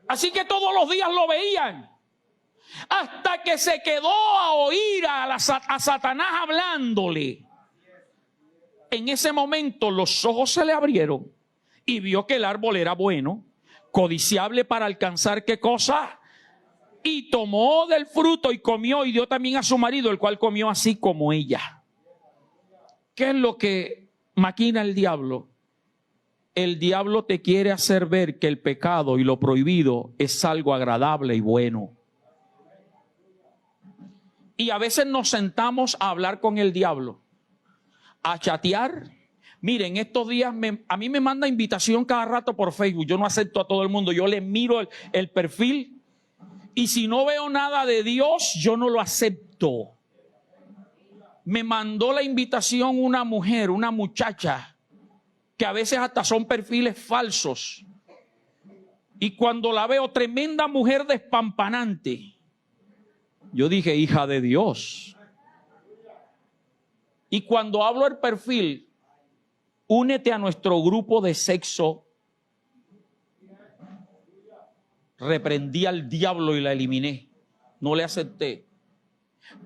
Así que todos los días lo veían. Hasta que se quedó a oír a Satanás hablándole. En ese momento los ojos se le abrieron y vio que el árbol era bueno, codiciable para alcanzar ¿qué cosa? Y tomó del fruto y comió y dio también a su marido, el cual comió así como ella. ¿Qué es lo que maquina el diablo? El diablo te quiere hacer ver que el pecado y lo prohibido es algo agradable y bueno. Y a veces nos sentamos a hablar con el diablo, a chatear. Miren, estos días a mí me manda invitación cada rato por Facebook. Yo no acepto a todo el mundo. Yo le miro el perfil y si no veo nada de Dios, yo no lo acepto. Me mandó la invitación una mujer, una muchacha que a veces hasta son perfiles falsos. Y cuando la veo, tremenda mujer despampanante, yo dije, hija de Dios. Y cuando hablo el perfil, únete a nuestro grupo de sexo. Reprendí al diablo y la eliminé. No le acepté.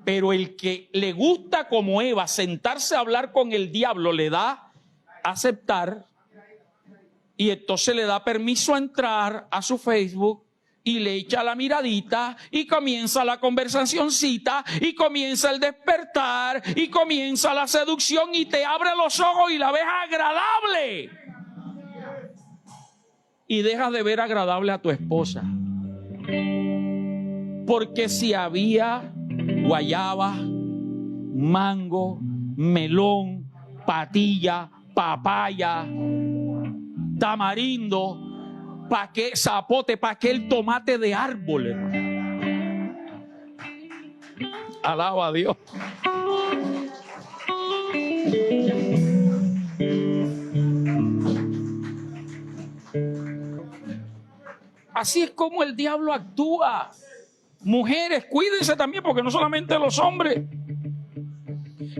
Pero el que le gusta como Eva sentarse a hablar con el diablo, le da aceptar. Y entonces le da permiso a entrar a su Facebook y le echa la miradita y comienza la conversacioncita y comienza el despertar y comienza la seducción y te abre los ojos y la ves agradable. Y dejas de ver agradable a tu esposa. Porque si había guayaba, mango, melón, patilla, papaya, tamarindo, ¿para qué zapote? ¿Para qué el tomate de árbol, hermano? Alaba a Dios. Así es como el diablo actúa. Mujeres, cuídense también, porque no solamente los hombres.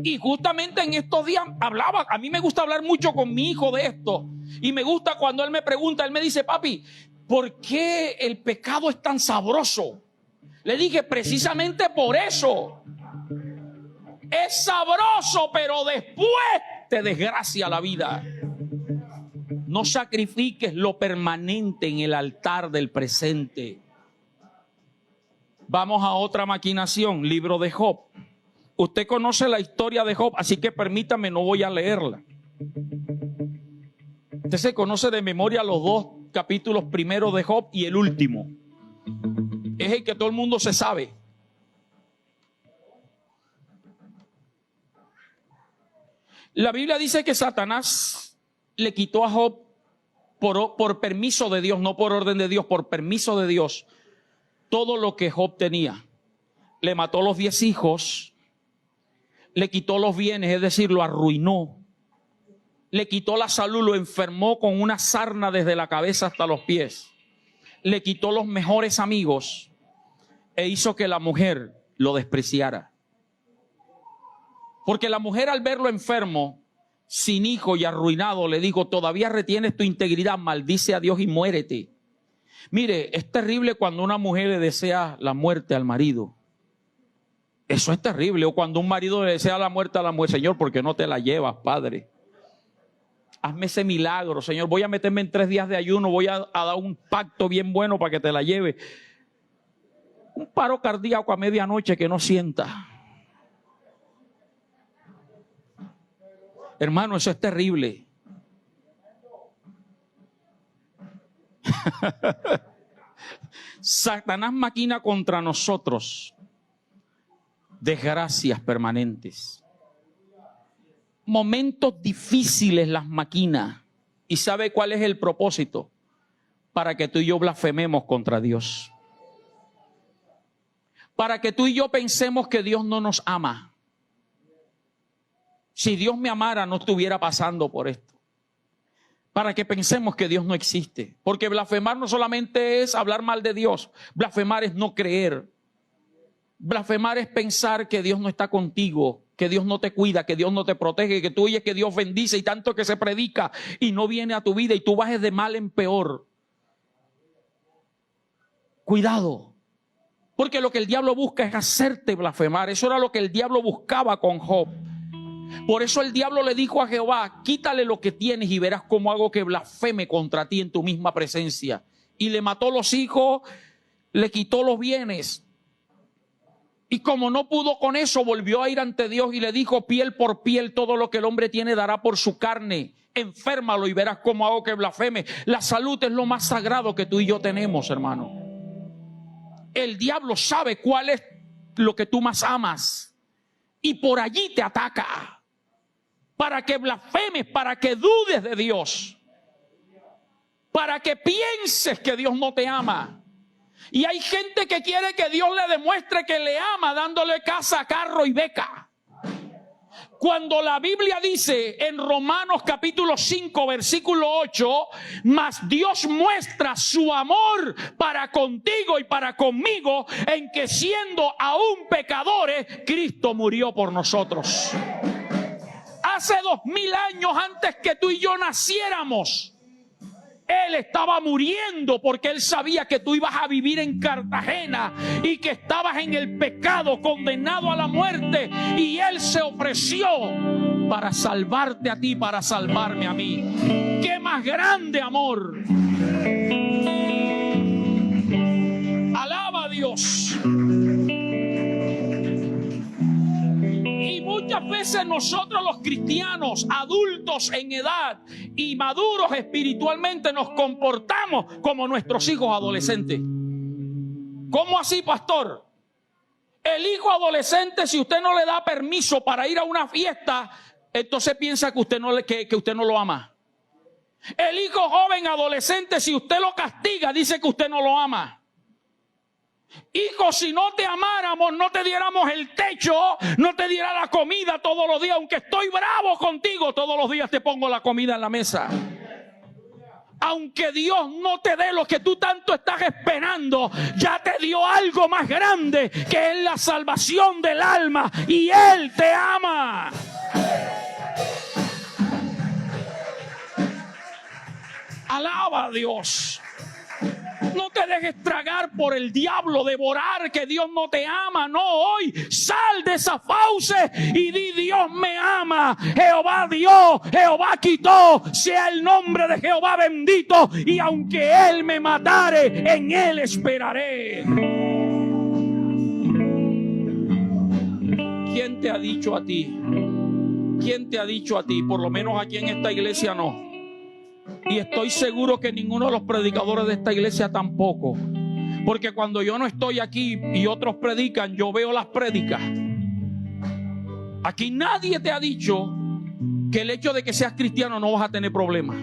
Y justamente en estos días hablaba, a mí me gusta hablar mucho con mi hijo de esto. Y me gusta cuando él me pregunta, él me dice, papi, ¿por qué el pecado es tan sabroso? Le dije, precisamente por eso. Es sabroso, pero después te desgracia la vida. No sacrifiques lo permanente en el altar del presente. Vamos a otra maquinación, libro de Job. Usted conoce la historia de Job, así que permítame, no voy a leerla. Usted se conoce de memoria los dos capítulos primeros de Job y el último. Es el que todo el mundo se sabe. La Biblia dice que Satanás le quitó a Job por permiso de Dios, no por orden de Dios, por permiso de Dios, todo lo que Job tenía. Le mató los 10 hijos, le quitó los bienes, es decir, lo arruinó. Le quitó la salud, lo enfermó con una sarna desde la cabeza hasta los pies. Le quitó los mejores amigos e hizo que la mujer lo despreciara. Porque la mujer, al verlo enfermo, sin hijo y arruinado, le dijo, todavía retienes tu integridad, maldice a Dios y muérete. Mire, es terrible cuando una mujer le desea la muerte al marido. Eso es terrible. O cuando un marido le desea la muerte a la mujer, Señor, ¿por qué no te la llevas, Padre? Hazme ese milagro, Señor. Voy a meterme en 3 días de ayuno, voy a dar un pacto bien bueno para que te la lleve. Un paro cardíaco a medianoche que no sienta. Hermano, eso es terrible. Satanás maquina contra nosotros desgracias permanentes. Momentos difíciles las maquina. ¿Y sabe cuál es el propósito? Para que tú y yo blasfememos contra Dios. Para que tú y yo pensemos que Dios no nos ama. Si Dios me amara, no estuviera pasando por esto. Para que pensemos que Dios no existe. Porque blasfemar no solamente es hablar mal de Dios. Blasfemar es no creer. Blasfemar es pensar que Dios no está contigo, que Dios no te cuida, que Dios no te protege, que tú oyes que Dios bendice y tanto que se predica y no viene a tu vida y tú vas de mal en peor. Cuidado. Porque lo que el diablo busca es hacerte blasfemar. Eso era lo que el diablo buscaba con Job. Por eso el diablo le dijo a Jehová, quítale lo que tienes y verás cómo hago que blasfeme contra ti en tu misma presencia. Y le mató los hijos, le quitó los bienes. Y como no pudo con eso, volvió a ir ante Dios y le dijo, piel por piel, todo lo que el hombre tiene dará por su carne. Enférmalo y verás cómo hago que blasfeme. La salud es lo más sagrado que tú y yo tenemos, hermano. El diablo sabe cuál es lo que tú más amas. Y por allí te ataca. Para que blasfemes, para que dudes de Dios. Para que pienses que Dios no te ama. Y hay gente que quiere que Dios le demuestre que le ama dándole casa, carro y beca. Cuando la Biblia dice en Romanos capítulo 5 versículo 8, mas Dios muestra su amor para contigo y para conmigo en que siendo aún pecadores, Cristo murió por nosotros. Hace 2000 años antes que tú y yo naciéramos, Él estaba muriendo porque Él sabía que tú ibas a vivir en Cartagena y que estabas en el pecado, condenado a la muerte. Y Él se ofreció para salvarte a ti, para salvarme a mí. ¡Qué más grande amor! Alaba a Dios. Y muchas veces nosotros los cristianos, adultos en edad y maduros espiritualmente, nos comportamos como nuestros hijos adolescentes. ¿Cómo así, pastor? El hijo adolescente, si usted no le da permiso para ir a una fiesta, entonces piensa que usted no lo ama. El hijo joven adolescente, si usted lo castiga, dice que usted no lo ama. Hijo, si no te amáramos, no te diéramos el techo, no te diera la comida todos los días, aunque estoy bravo contigo, todos los días te pongo la comida en la mesa. Aunque Dios no te dé lo que tú tanto estás esperando, ya te dio algo más grande, que es la salvación del alma, y Él te ama. Alaba a Dios. No te dejes tragar por el diablo, devorar que Dios no te ama. No, hoy sal de esa fauce y di: Dios me ama, Jehová dio, Jehová quitó, sea el nombre de Jehová bendito, y aunque Él me matare, en Él esperaré. ¿Quién te ha dicho a ti? ¿Quién te ha dicho a ti? Por lo menos aquí en esta iglesia no. Y estoy seguro que ninguno de los predicadores de esta iglesia tampoco. Porque cuando yo no estoy aquí y otros predican, yo veo las prédicas. Aquí nadie te ha dicho que el hecho de que seas cristiano no vas a tener problemas.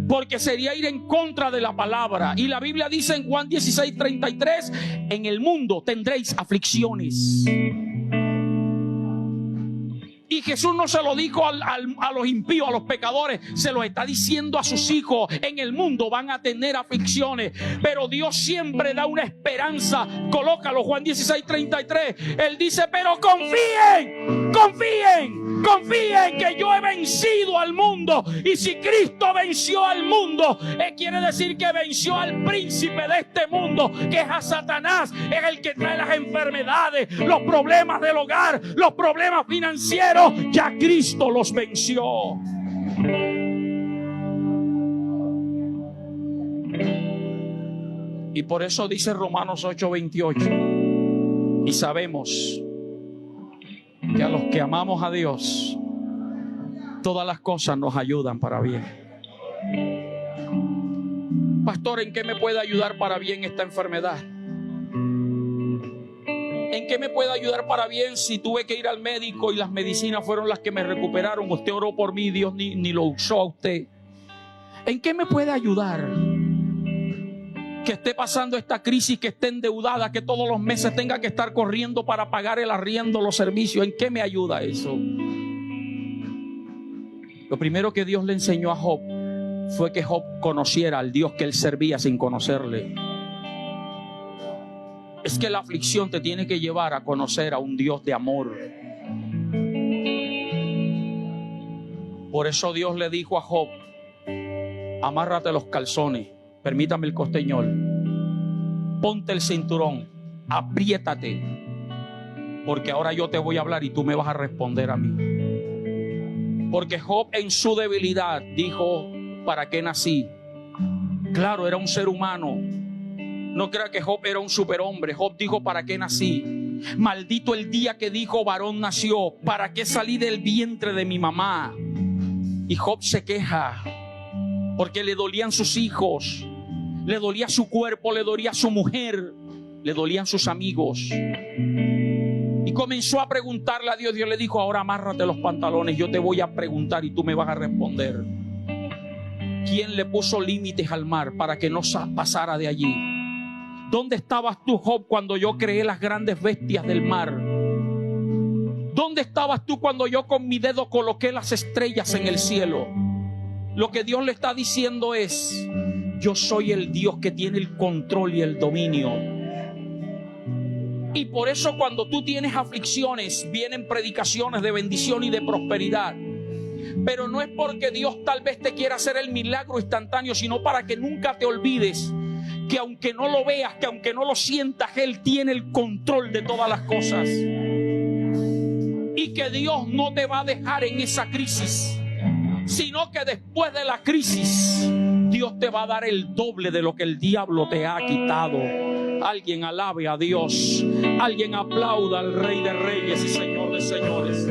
Porque sería ir en contra de la palabra. Y la Biblia dice en Juan 16:33, en el mundo tendréis aflicciones. Y Jesús no se lo dijo a los impíos, a los pecadores, se lo está diciendo a sus hijos. En el mundo van a tener aflicciones, pero Dios siempre da una esperanza. Colócalo, Juan 16:33. Él dice: pero confíen, confíen, confíen que yo he vencido al mundo. Y si Cristo venció al mundo, quiere decir que venció al príncipe de este mundo, que es a Satanás. Es el que trae las enfermedades, los problemas del hogar, los problemas financieros. Ya Cristo los venció. Y por eso dice Romanos 8:28. Y sabemos que a los que amamos a Dios, todas las cosas nos ayudan para bien. Pastor, ¿en qué me puede ayudar para bien esta enfermedad? ¿En qué me puede ayudar para bien si tuve que ir al médico y las medicinas fueron las que me recuperaron? Usted oró por mí, Dios ni lo usó a usted. ¿En qué me puede ayudar? Que esté pasando esta crisis, que esté endeudada, que todos los meses tenga que estar corriendo para pagar el arriendo, los servicios. ¿En qué me ayuda eso? Lo primero que Dios le enseñó a Job fue que Job conociera al Dios que él servía sin conocerle. Es que la aflicción te tiene que llevar a conocer a un Dios de amor. Por eso Dios le dijo a Job: amárrate los calzones, permítame el costeñol, ponte el cinturón, apriétate, porque ahora yo te voy a hablar y tú me vas a responder a mí. Porque Job en su debilidad dijo: ¿para qué nací? Claro, era un ser humano. No crea que Job era un superhombre. Job dijo: ¿para qué nací? Maldito el día que dijo varón nació. ¿Para qué salí del vientre de mi mamá? Y Job se queja porque le dolían sus hijos, le dolía su cuerpo, le dolía su mujer, le dolían sus amigos. Y comenzó a preguntarle a Dios. Dios le dijo: ahora amárrate los pantalones, yo te voy a preguntar y tú me vas a responder. ¿Quién le puso límites al mar para que no pasara de allí? ¿Dónde estabas tú, Job, cuando yo creé las grandes bestias del mar? ¿Dónde estabas tú cuando yo con mi dedo coloqué las estrellas en el cielo? Lo que Dios le está diciendo es: yo soy el Dios que tiene el control y el dominio. Y por eso cuando tú tienes aflicciones, vienen predicaciones de bendición y de prosperidad. Pero no es porque Dios tal vez te quiera hacer el milagro instantáneo, sino para que nunca te olvides que aunque no lo veas, que aunque no lo sientas, Él tiene el control de todas las cosas. Y que Dios no te va a dejar en esa crisis, sino que después de la crisis Dios te va a dar el doble de lo que el diablo te ha quitado. Alguien alabe a Dios, alguien aplauda al Rey de Reyes y Señor de Señores.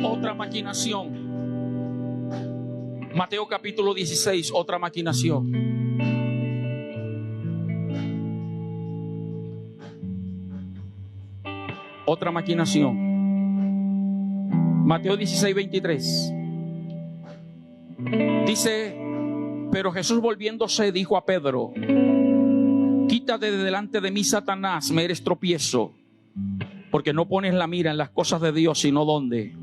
Otra maquinación. Mateo capítulo 16, otra maquinación. Otra maquinación. Mateo 16, 23. Dice: pero Jesús volviéndose dijo a Pedro: quítate de delante de mí, Satanás, me eres tropiezo, porque no pones la mira en las cosas de Dios, sino ¿dónde?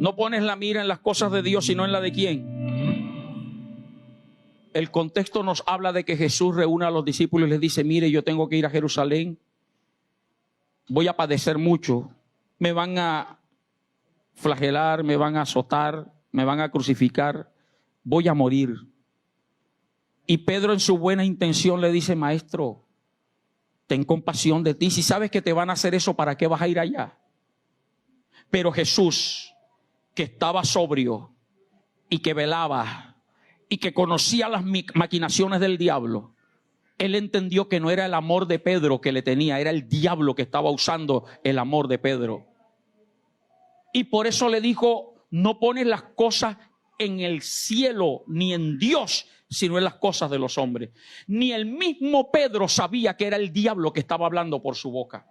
No pones la mira en las cosas de Dios, sino en la de ¿quién? El contexto nos habla de que Jesús reúne a los discípulos y les dice: mire, yo tengo que ir a Jerusalén, voy a padecer mucho, me van a flagelar, me van a azotar, me van a crucificar, voy a morir. Y Pedro, en su buena intención, le dice: maestro, ten compasión de ti. Si sabes que te van a hacer eso, ¿para qué vas a ir allá? Pero Jesús, que estaba sobrio y que velaba y que conocía las maquinaciones del diablo, él entendió que no era el amor de Pedro que le tenía, era el diablo que estaba usando el amor de Pedro. Y por eso le dijo: no pones las cosas en el cielo ni en Dios, sino en las cosas de los hombres. Ni el mismo Pedro sabía que era el diablo que estaba hablando por su boca.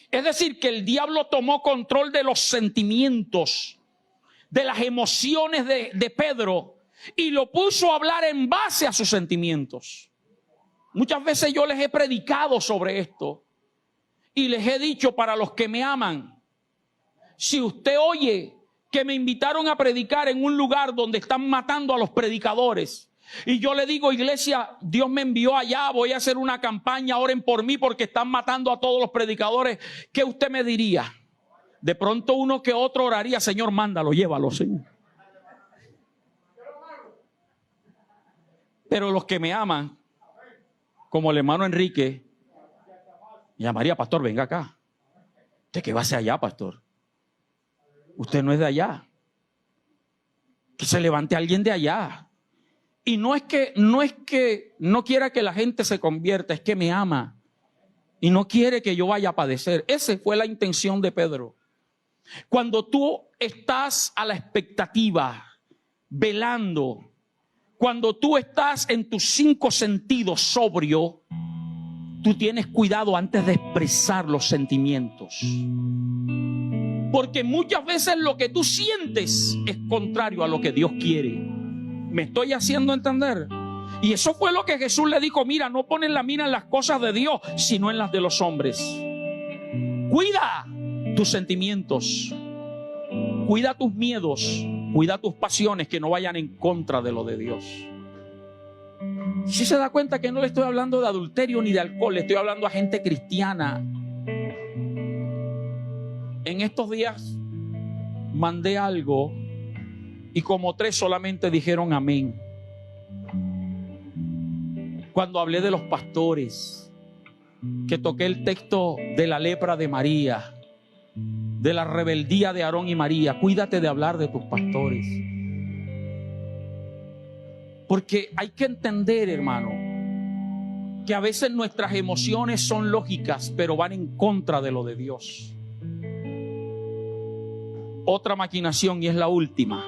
Es decir, que el diablo tomó control de los sentimientos, de las emociones de Pedro, y lo puso a hablar en base a sus sentimientos. Muchas veces yo les he predicado sobre esto y les he dicho: para los que me aman, si usted oye que me invitaron a predicar en un lugar donde están matando a los predicadores, y yo le digo: iglesia, Dios me envió allá, voy a hacer una campaña, oren por mí porque están matando a todos los predicadores, ¿qué usted me diría? De pronto uno que otro oraría: Señor, mándalo, llévalo, Señor. Pero los que me aman, como el hermano Enrique, llamaría: pastor, venga acá. ¿Usted qué va a hacer allá, pastor? Usted no es de allá. Que se levante alguien de allá. Y no es que no quiera que la gente se convierta, es que me ama y no quiere que yo vaya a padecer. Esa fue la intención de Pedro. Cuando tú estás a la expectativa, velando, cuando tú estás en tus 5 sentidos sobrio, tú tienes cuidado antes de expresar los sentimientos. Porque muchas veces lo que tú sientes es contrario a lo que Dios quiere. ¿Me estoy haciendo entender? Y eso fue lo que Jesús le dijo: mira, no pones la mira en las cosas de Dios, sino en las de los hombres. Cuida tus sentimientos, cuida tus miedos, cuida tus pasiones, que no vayan en contra de lo de Dios. Si se da cuenta que no le estoy hablando de adulterio ni de alcohol, le estoy hablando a gente cristiana. En estos días mandé algo y como 3 solamente dijeron amén. Cuando hablé de los pastores, que toqué el texto de la lepra de María, de la rebeldía de Aarón y María, cuídate de hablar de tus pastores. Porque hay que entender, hermano, que a veces nuestras emociones son lógicas, pero van en contra de lo de Dios. Otra maquinación, y es la última.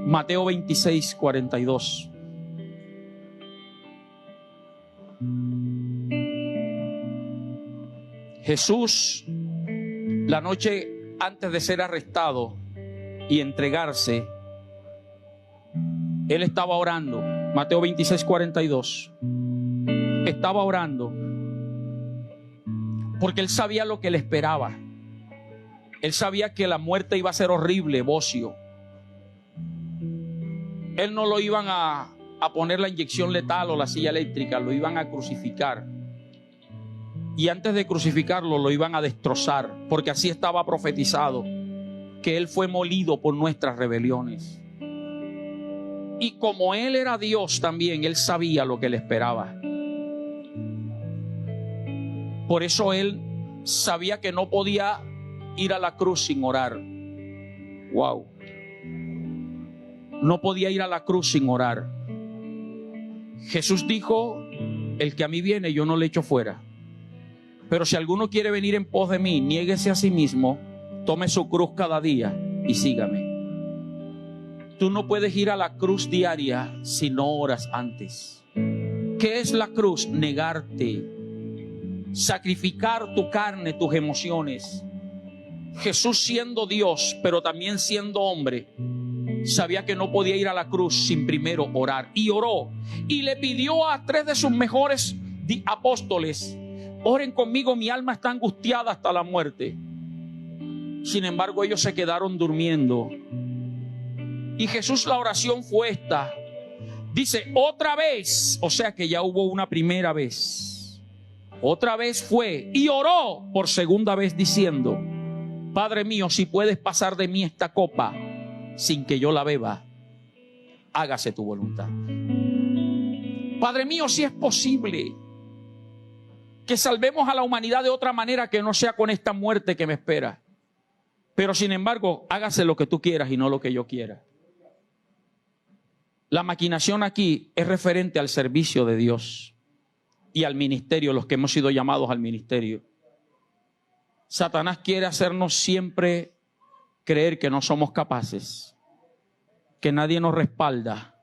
Mateo 26, 42. Jesús, la noche antes de ser arrestado y entregarse, Él estaba orando. Mateo 26, 42. Estaba orando porque él sabía lo que le esperaba. Él sabía que la muerte iba a ser horrible, bocio. Él no lo iban a poner la inyección letal o la silla eléctrica, lo iban a crucificar. Y antes de crucificarlo lo iban a destrozar, porque así estaba profetizado, que él fue molido por nuestras rebeliones. Y como él era Dios también, él sabía lo que le esperaba. Por eso él sabía que no podía ir a la cruz sin orar. Wow. No podía ir a la cruz sin orar. Jesús dijo: el que a mí viene, yo no le echo fuera. Pero si alguno quiere venir en pos de mí, niéguese a sí mismo, tome su cruz cada día y sígame. Tú no puedes ir a la cruz diaria si no oras antes. ¿Qué es la cruz? Negarte, sacrificar tu carne, tus emociones. Jesús, siendo Dios, pero también siendo hombre, sabía que no podía ir a la cruz sin primero orar. Y oró. Y le pidió a 3 de sus mejores apóstoles: oren conmigo, mi alma está angustiada hasta la muerte. Sin embargo, ellos se quedaron durmiendo. Y Jesús, la oración fue esta. Dice: otra vez. O sea que ya hubo una primera vez. Otra vez fue y oró por segunda vez diciendo: Padre mío, si puedes pasar de mí esta copa sin que yo la beba, hágase tu voluntad. Padre mío, si es posible que salvemos a la humanidad de otra manera que no sea con esta muerte que me espera. Pero sin embargo, hágase lo que tú quieras y no lo que yo quiera. La maquinación aquí es referente al servicio de Dios y al ministerio, los que hemos sido llamados al ministerio. Satanás quiere hacernos siempre creer que no somos capaces, que nadie nos respalda,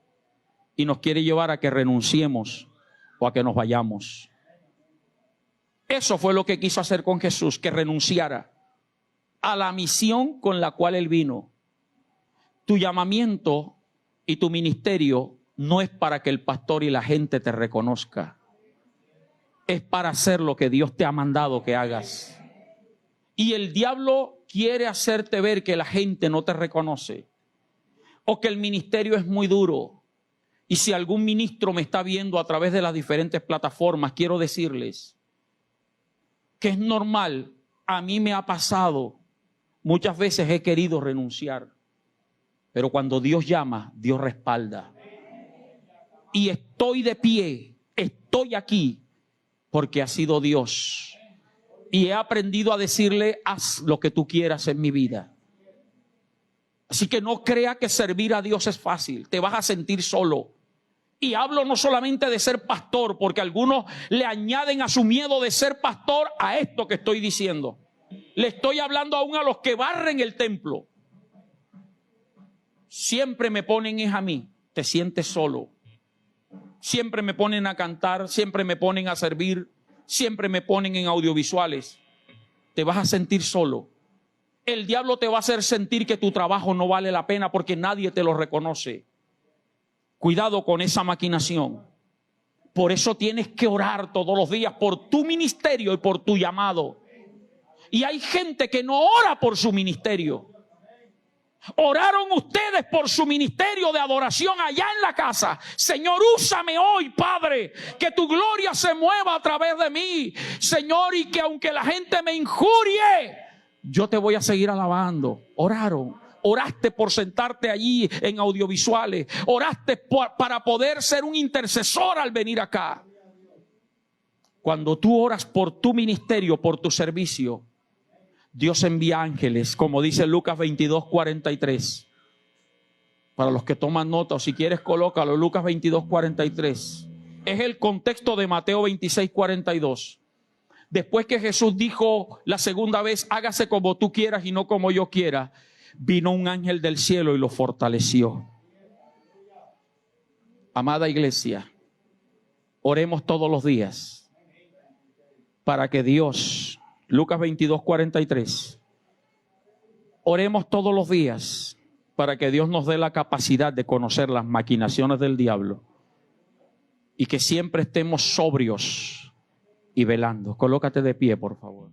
y nos quiere llevar a que renunciemos o a que nos vayamos. Eso fue lo que quiso hacer con Jesús, que renunciara a la misión con la cual él vino. Tu llamamiento y tu ministerio no es para que el pastor y la gente te reconozca. Es para hacer lo que Dios te ha mandado que hagas. Y el diablo quiere hacerte ver que la gente no te reconoce o que el ministerio es muy duro. Y si algún ministro me está viendo a través de las diferentes plataformas, quiero decirles que es normal. A mí me ha pasado. Muchas veces he querido renunciar. Pero cuando Dios llama, Dios respalda. Y estoy de pie, estoy aquí, porque ha sido Dios. Y he aprendido a decirle: haz lo que tú quieras en mi vida. Así que no crea que servir a Dios es fácil. Te vas a sentir solo. Y hablo no solamente de ser pastor, porque algunos le añaden a su miedo de ser pastor a esto que estoy diciendo. Le estoy hablando aún a los que barren el templo. Siempre me ponen es a mí. Te sientes solo. Siempre me ponen a cantar, siempre me ponen a servir, siempre me ponen en audiovisuales. Te vas a sentir solo. El diablo te va a hacer sentir que tu trabajo no vale la pena porque nadie te lo reconoce. Cuidado con esa maquinación. Por eso tienes que orar todos los días por tu ministerio y por tu llamado. Y hay gente que no ora por su ministerio. Oraron ustedes por su ministerio de adoración allá en la casa. Señor, úsame hoy, Padre, que tu gloria se mueva a través de mí, Señor, y que aunque la gente me injurie, yo te voy a seguir alabando. Oraron. Oraste por sentarte allí en audiovisuales. Oraste para poder ser un intercesor al venir acá. Cuando tú oras por tu ministerio, por tu servicio, Dios envía ángeles, como dice Lucas 22:43. Para los que toman nota, o si quieres colócalo, Lucas 22:43. Es el contexto de Mateo 26:42. Después que Jesús dijo la segunda vez: hágase como tú quieras y no como yo quiera, vino un ángel del cielo y lo fortaleció. Amada iglesia, oremos todos los días para que Dios... Lucas 22:43. Oremos todos los días para que Dios nos dé la capacidad de conocer las maquinaciones del diablo y que siempre estemos sobrios y velando. Colócate de pie, por favor.